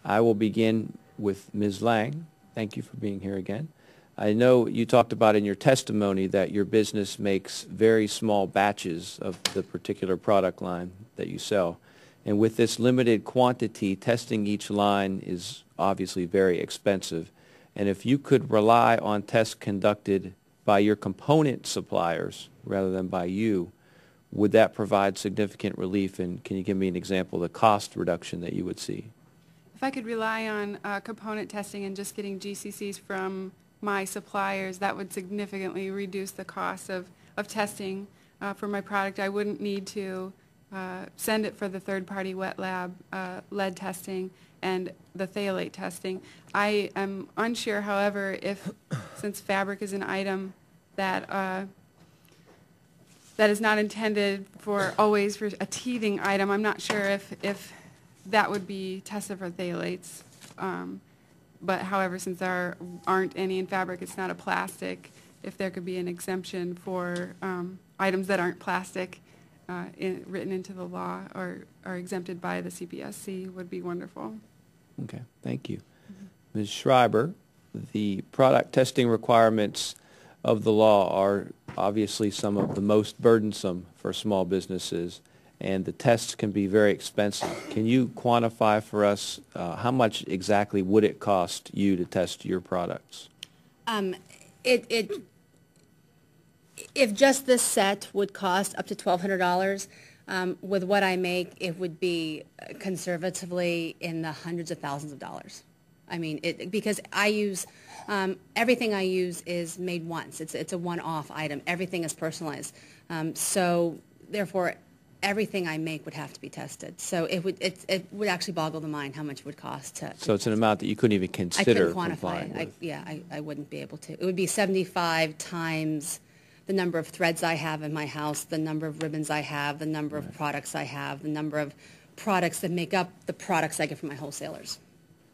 I will begin with Ms. Lang. Thank you for being here again. I know you talked about in your testimony that your business makes very small batches of the particular product line that you sell. And with this limited quantity, testing each line is obviously very expensive. And if you could rely on tests conducted by your component suppliers rather than by you, would that provide significant relief? And can you give me an example of the cost reduction that you would see? If I could rely on component testing and just getting GCCs from my suppliers, that would significantly reduce the cost of testing for my product. I wouldn't need to send it for the third-party wet lab lead testing and the phthalate testing. I am unsure, however, if since fabric is an item that that is not intended for always for a teething item, I'm not sure if that would be tested for phthalates. But however, since there aren't any in fabric, it's not a plastic, if there could be an exemption for items that aren't plastic written into the law or are exempted by the CPSC would be wonderful. Okay, thank you. Ms. Schreiber, the product testing requirements of the law are obviously some of the most burdensome for small businesses, and the tests can be very expensive. Can you quantify for us how much exactly would it cost you to test your products? If just this set would cost up to $1,200, with what I make, it would be conservatively in the hundreds of thousands of dollars. I mean, because I use, everything I use is made once. It's a one-off item. Everything is personalized. So therefore, everything I make would have to be tested. So it would actually boggle the mind how much it would cost to. So it's an amount that you couldn't even consider. I couldn't quantify it. I wouldn't be able to. It would be 75 times the number of threads I have in my house, the number of ribbons I have, the number of products I have, the number of products that make up the products I get from my wholesalers.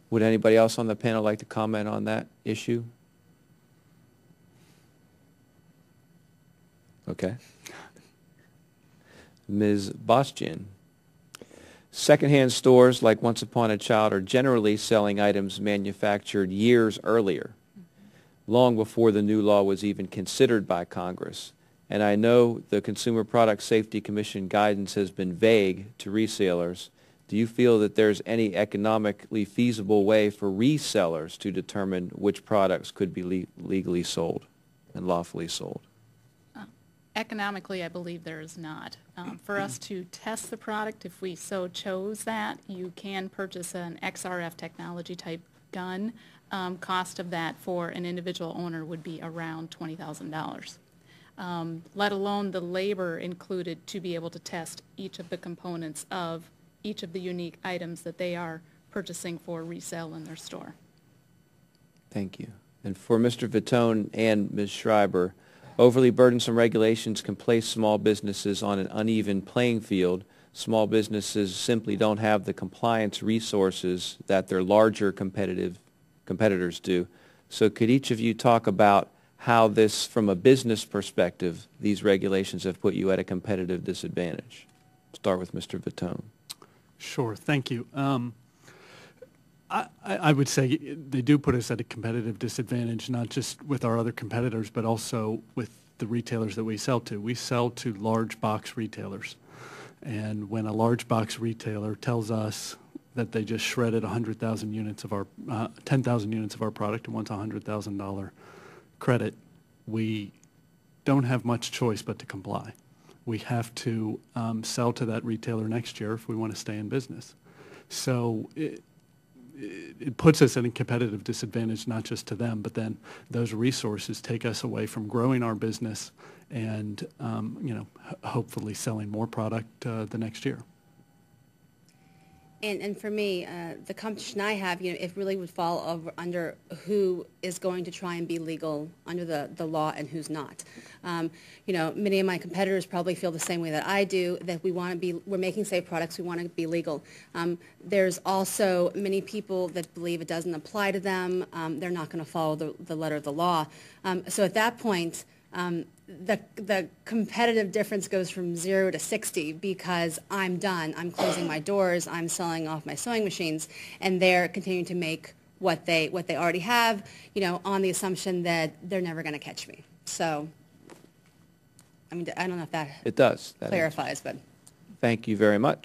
Would anybody else on the panel like to comment on that issue? Okay. Ms. Bastian, secondhand stores like Once Upon a Child are generally selling items manufactured years earlier, long before the new law was even considered by Congress. And I know the Consumer Product Safety Commission guidance has been vague to resellers. Do you feel that there's any economically feasible way for resellers to determine which products could be legally sold and lawfully sold? Economically, I believe there is not. For us to test the product, if we so chose that, you can purchase an XRF technology type gun. Cost of that for an individual owner would be around $20,000. Let alone the labor included to be able to test each of the components of each of the unique items that they are purchasing for resale in their store. Thank you. And for Mr. Vitone and Ms. Schreiber, overly burdensome regulations can place small businesses on an uneven playing field. Small businesses simply don't have the compliance resources that their larger competitors do. So could each of you talk about how this, from a business perspective, these regulations have put you at a competitive disadvantage? Start with Mr. Vitone. Sure, thank you. I would say they do put us at a competitive disadvantage, not just with our other competitors, but also with the retailers that we sell to. We sell to large box retailers. And when a large box retailer tells us that they just shredded 100,000 units of our, 10,000 units of our product and wants a $100,000 credit, we don't have much choice but to comply. We have to sell to that retailer next year if we want to stay in business. So it puts us at a competitive disadvantage, not just to them, but then those resources take us away from growing our business and, hopefully selling more product the next year. And for me, the competition I have, it really would fall under who is going to try and be legal under the law and who's not. Many of my competitors probably feel the same way that I do, that we're making safe products, we want to be legal. There's also many people that believe it doesn't apply to them, they're not going to follow the letter of the law. So at that point, the competitive difference goes from 0 to 60 because I'm done. I'm closing my doors. I'm selling off my sewing machines, and they're continuing to make what they already have, you know, on the assumption that they're never going to catch me. So, I mean, I don't know if that It does. That clarifies, but. Thank you very much.